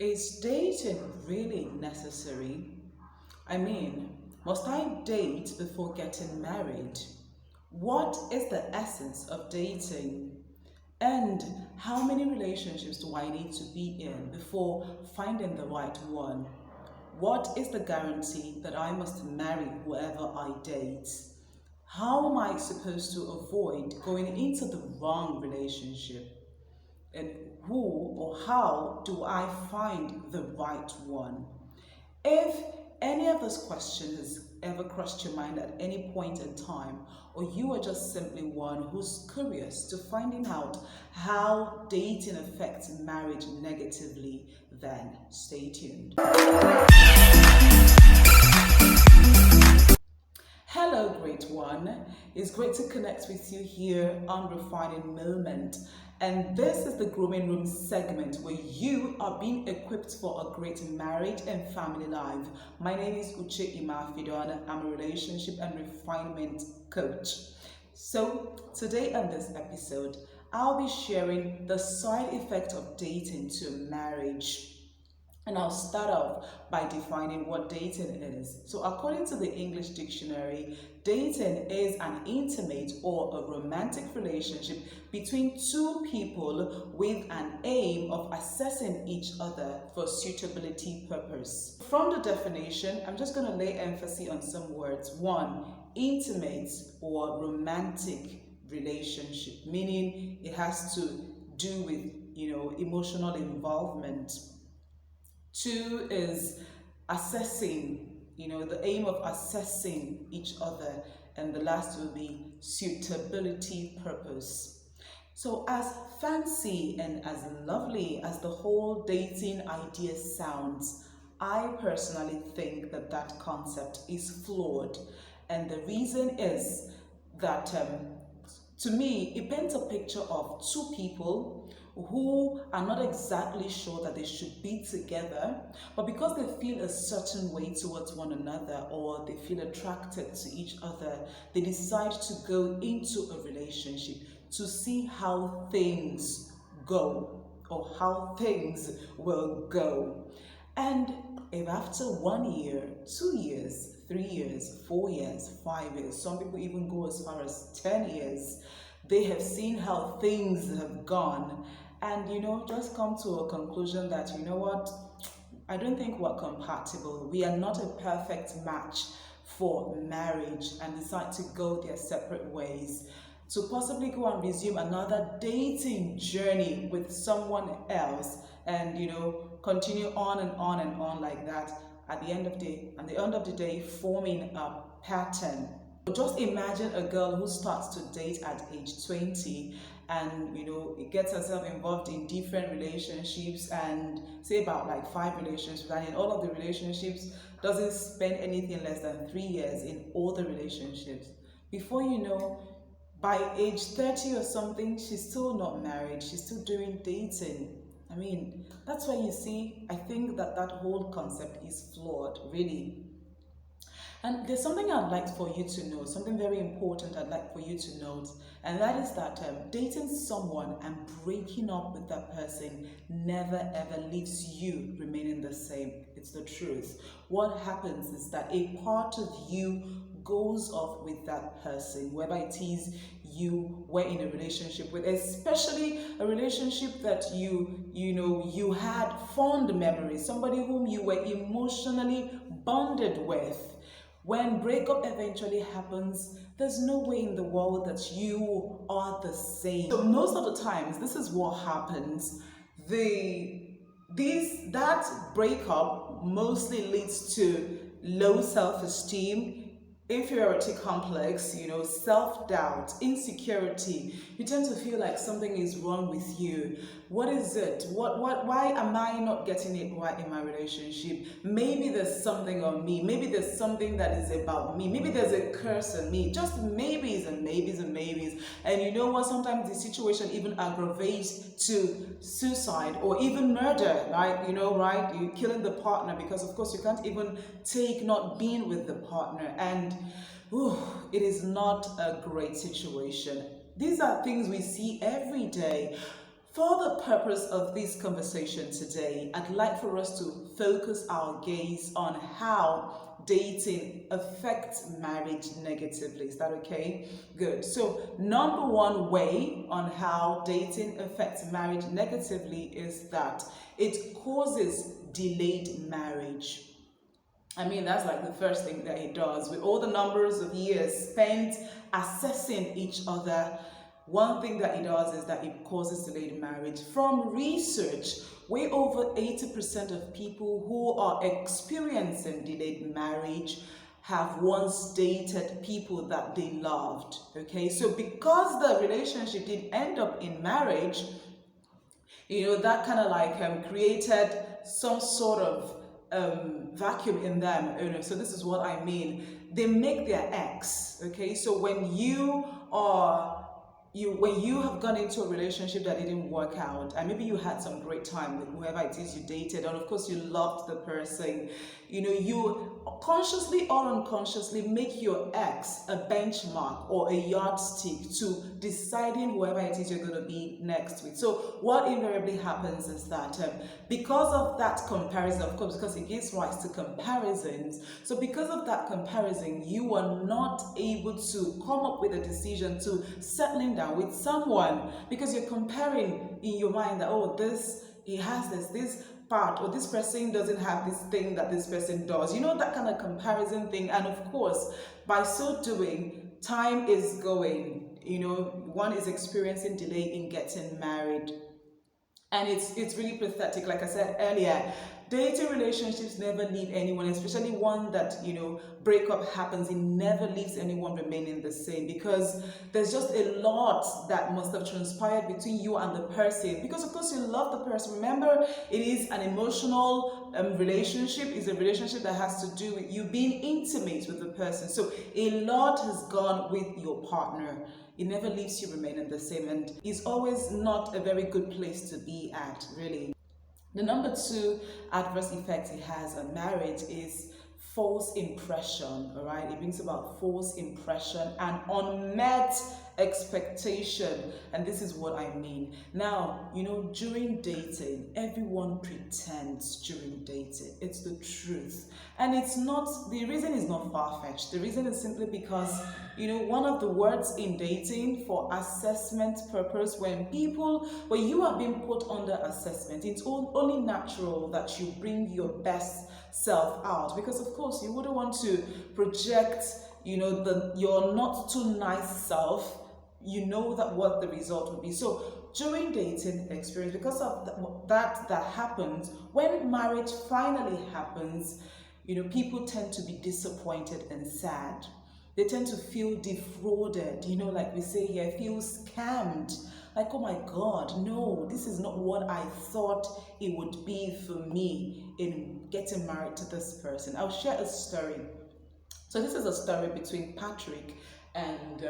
Is dating really necessary? I mean, must I date before getting married? What is the essence of dating? And how many relationships do I need to be in before finding the right one? What is the guarantee that I must marry whoever I date? How am I supposed to avoid going into the wrong relationship? And who or how do I find the right one? If any of this question has ever crossed your mind at any point in time, or you are just simply one who's curious to finding out how dating affects marriage negatively, then stay tuned. Hello, great one. It's great to connect with you here on Refining Moment. And this is the Grooming Room segment where you are being equipped for a great marriage and family life. My name is Uche Imafidon. I'm a relationship and refinement coach. So, today on this episode, I'll be sharing the side effect of dating to marriage. And I'll start off by defining what dating is. So, according to the English dictionary, dating is an intimate or a romantic relationship between two people with an aim of assessing each other for suitability purpose. From the definition, I'm just going to lay emphasis on some words. One, intimate or romantic relationship, meaning it has to do with, emotional involvement. Two is assessing, the aim of assessing each other. And the last will be suitability purpose. So as fancy and as lovely as the whole dating idea sounds, I personally think that that concept is flawed. And the reason is that to me, it paints a picture of two people who are not exactly sure that they should be together, but because they feel a certain way towards one another or they feel attracted to each other, they decide to go into a relationship to see how things go or how things will go. And if after 1 year, 2 years, 3 years, 4 years, 5 years, some people even go as far as 10 years, they have seen how things have gone and, just come to a conclusion that, what, I don't think we're compatible. We are not a perfect match for marriage and decide to go their separate ways. To possibly go and resume another dating journey with someone else and, continue on and on and on like that at the end of the day, forming a pattern. Just imagine a girl who starts to date at age 20 and it gets herself involved in different relationships and say about like 5 relationships, and in all of the relationships doesn't spend anything less than 3 years in all the relationships. Before you know, by age 30 or something, she's still not married, she's still doing dating. I mean, that's why you see, I think that whole concept is flawed, really. And there's something I'd like for you to know, something very important I'd like for you to note, and that is that dating someone and breaking up with that person never ever leaves you remaining the same. It's the truth. What happens is that a part of you goes off with that person, whether it is you were in a relationship with, especially a relationship that you had fond memories, somebody whom you were emotionally bonded with. When breakup eventually happens, there's no way in the world that you are the same. So most of the times, this is what happens. That breakup mostly leads to low self-esteem, inferiority complex, self-doubt, insecurity. You tend to feel like something is wrong with you. What is it? Why am I not getting it right in my relationship? Maybe there's something on me. Maybe there's something that is about me. Maybe there's a curse on me. Just maybes and maybes and maybes. And you know what? Sometimes the situation even aggravates to suicide or even murder. Like, right? You're killing the partner because, of course, you can't even take not being with the partner. And it is not a great situation. These are things we see every day. For the purpose of this conversation today, I'd like for us to focus our gaze on how dating affects marriage negatively. Is that okay? Good. So, number one way on how dating affects marriage negatively is that it causes delayed marriage. I mean, that's like the first thing that it does. With all the numbers of years spent assessing each other, one thing that it does is that it causes delayed marriage. From research, way over 80% of people who are experiencing delayed marriage have once dated people that they loved. Okay, so because the relationship did end up in marriage, that kind of like created some sort of vacuum in them. So this is what I mean. They make their ex. Okay, so when you have gone into a relationship that didn't work out, and maybe you had some great time with whoever it is you dated, and of course you loved the person, you consciously or unconsciously make your ex a benchmark or a yardstick to deciding whoever it is you're going to be next with. So what invariably happens is that because of that comparison, of course, because it gives rise to comparisons, so because of that comparison, you are not able to come up with a decision to settling down with someone, because you're comparing in your mind that, oh, he has this part, or this person doesn't have this thing that this person does, that kind of comparison thing. And of course, by so doing, time is going, one is experiencing delay in getting married. And it's really pathetic. Like I said earlier, dating relationships never leave anyone, especially one that, breakup happens, it never leaves anyone remaining the same, because there's just a lot that must have transpired between you and the person, because of course you love the person. Remember, it is an emotional relationship. It's a relationship that has to do with you being intimate with the person. So a lot has gone with your partner. It never leaves you remaining the same, and it's always not a very good place to be at, really. The number two adverse effect it has on marriage is false impression, all right? It brings about false impression and unmet expectation. And this is what I mean. Now, during dating, everyone pretends during dating. It's the truth. And the reason is not far-fetched. The reason is simply because, one of the words in dating for assessment purpose, when you are being put under assessment, it's only natural that you bring your best self out, because of course you wouldn't want to project your not too nice self. That what the result would be. So during dating experience, because of that happens, when marriage finally happens, people tend to be disappointed and sad. They tend to feel defrauded, like we say here, feel scammed. Like, oh my God, no, this is not what I thought it would be for me in getting married to this person. I'll share a story. So this is a story between Patrick and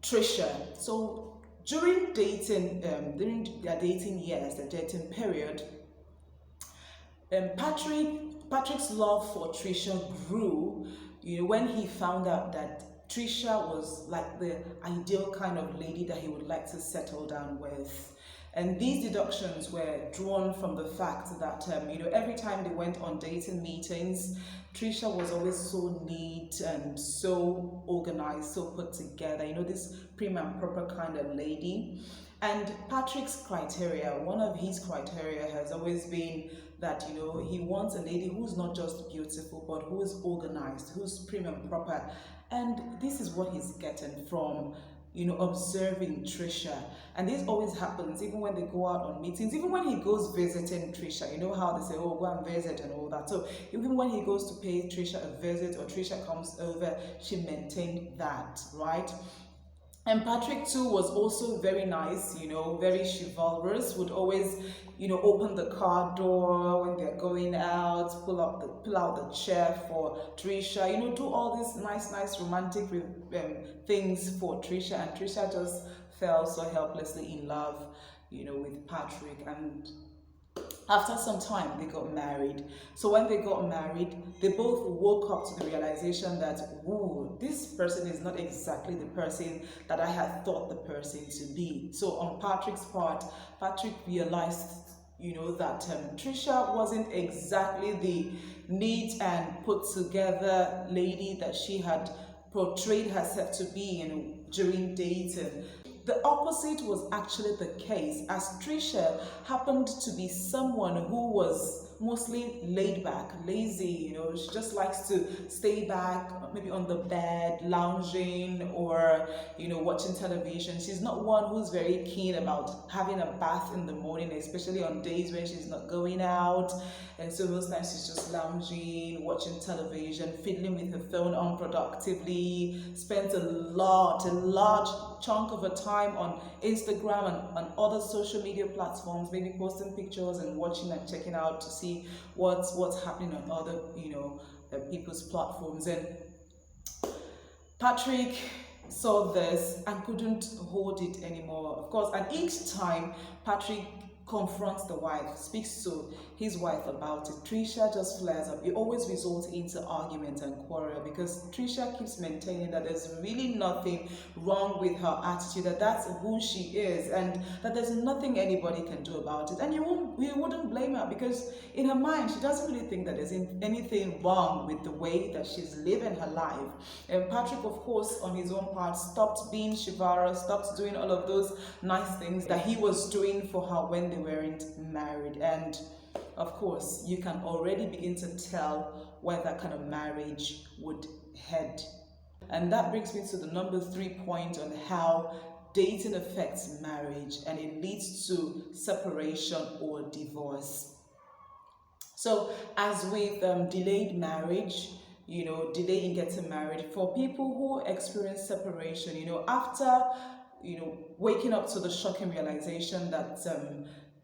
Trisha. So during dating, during their dating years, the dating period, Patrick's love for Trisha grew, when he found out that Trisha was like the ideal kind of lady that he would like to settle down with. And these deductions were drawn from the fact that, every time they went on dating meetings, Trisha was always so neat and so organized, so put together, this prim and proper kind of lady. And Patrick's criteria, one of his criteria has always been that, he wants a lady who's not just beautiful, but who is organized, who's prim and proper. And this is what he's getting from, observing Trisha. And this always happens, even when they go out on meetings, even when he goes visiting Trisha. You know how they say, oh, go and visit and all that. So even when he goes to pay Trisha a visit, or Trisha comes over, she maintained that, right? And Patrick too was also very nice, very chivalrous, would always, open the car door when they're going out, pull out the chair for Trisha, do all these nice romantic things for Trisha. And Trisha just fell so helplessly in love, with Patrick. And After some time, they got married. So when they got married, they both woke up to the realization that, ooh, this person is not exactly the person that I had thought the person to be. So on Patrick's part, Patrick realized, that Trisha wasn't exactly the neat and put together lady that she had portrayed herself to be, during dating. The opposite was actually the case, as Trisha happened to be someone who was mostly laid back, lazy. She just likes to stay back, maybe on the bed, lounging, or watching television. She's not one who's very keen about having a bath in the morning, especially on days when she's not going out. And so most times she's just lounging, watching television, fiddling with her phone unproductively, spends a large chunk of her time on Instagram and on other social media platforms, maybe posting pictures and watching and checking out to see what's happening on other people's platforms. And Patrick saw this and couldn't hold it anymore, of course. And each time Patrick confronts the wife, speaks to his wife about it, Trisha just flares up. It always results into argument and quarrel, because Trisha keeps maintaining that there's really nothing wrong with her attitude, that that's who she is, and that there's nothing anybody can do about it. And you wouldn't blame her, because in her mind she doesn't really think that there's anything wrong with the way that she's living her life. And Patrick, of course, on his own part, stopped being chivalrous, stopped doing all of those nice things that he was doing for her when they weren't married. And of course, you can already begin to tell where that kind of marriage would head. And that brings me to the number 3 point on how dating affects marriage, and it leads to separation or divorce. So as with delayed marriage, delay in getting married, for people who experience separation, after waking up to the shocking realization that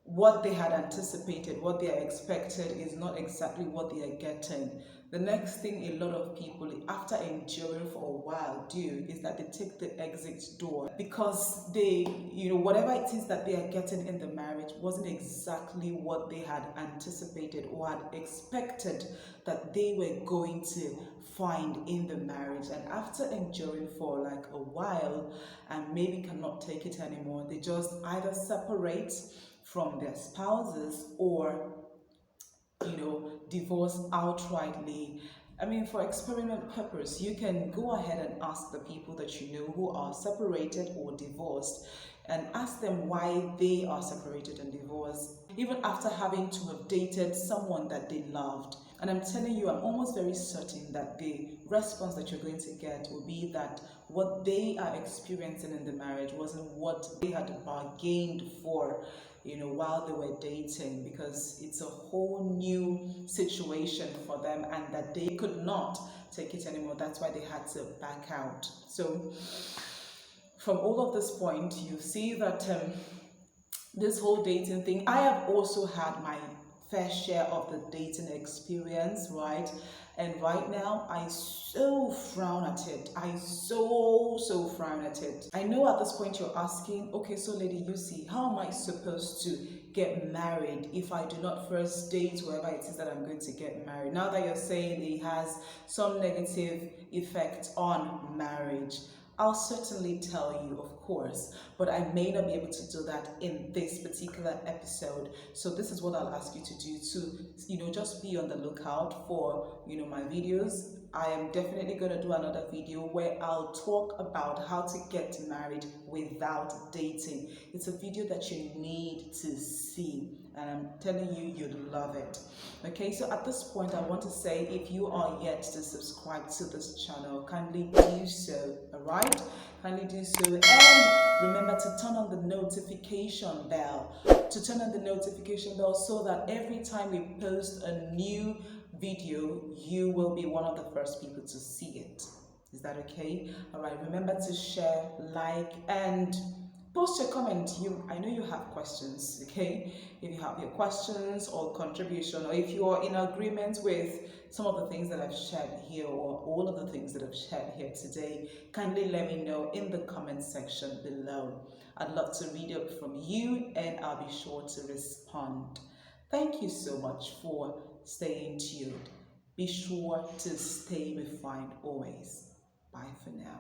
what they had anticipated, what they expected, is not exactly what they are getting. The next thing a lot of people, after enduring for a while, do is that they take the exit door, because they, whatever it is that they are getting in the marriage wasn't exactly what they had anticipated or had expected that they were going to find in the marriage. And after enduring for like a while and maybe cannot take it anymore, they just either separate from their spouses or divorce outrightly. I mean, for experiment purpose, you can go ahead and ask the people that you know who are separated or divorced, and ask them why they are separated and divorced, even after having to have dated someone that they loved. And I'm telling you, I'm almost very certain that the response that you're going to get will be that what they are experiencing in the marriage wasn't what they had bargained for, while they were dating, because it's a whole new situation for them and that they could not take it anymore. That's why they had to back out. So from all of this point, you see that this whole dating thing, I have also had my fair share of the dating experience, right? And right now, I so frown at it. I so frown at it. I know at this point you're asking, okay, so Lady Lucy, how am I supposed to get married if I do not first date whoever it is that I'm going to get married? Now that you're saying it has some negative effect on marriage, I'll certainly tell you, of course, but I may not be able to do that in this particular episode. So this is what I'll ask you to do, to, just be on the lookout for, my videos. I am definitely going to do another video where I'll talk about how to get married without dating. It's a video that you need to see, and I'm telling you, you'd love it. Okay, so at this point, I want to say, if you are yet to subscribe to this channel, kindly do so, all right? Kindly do so, and remember to turn on the notification bell, so that every time we post a new video, you will be one of the first people to see it. Is that okay? All right, remember to share, like, and post your comment. I know you have questions, okay? If you have your questions or contribution, or if you are in agreement with some of the things that I've shared here, or all of the things that I've shared here today, kindly let me know in the comment section below. I'd love to read it from you, and I'll be sure to respond. Thank you so much for staying tuned. Be sure to stay refined always. Bye for now.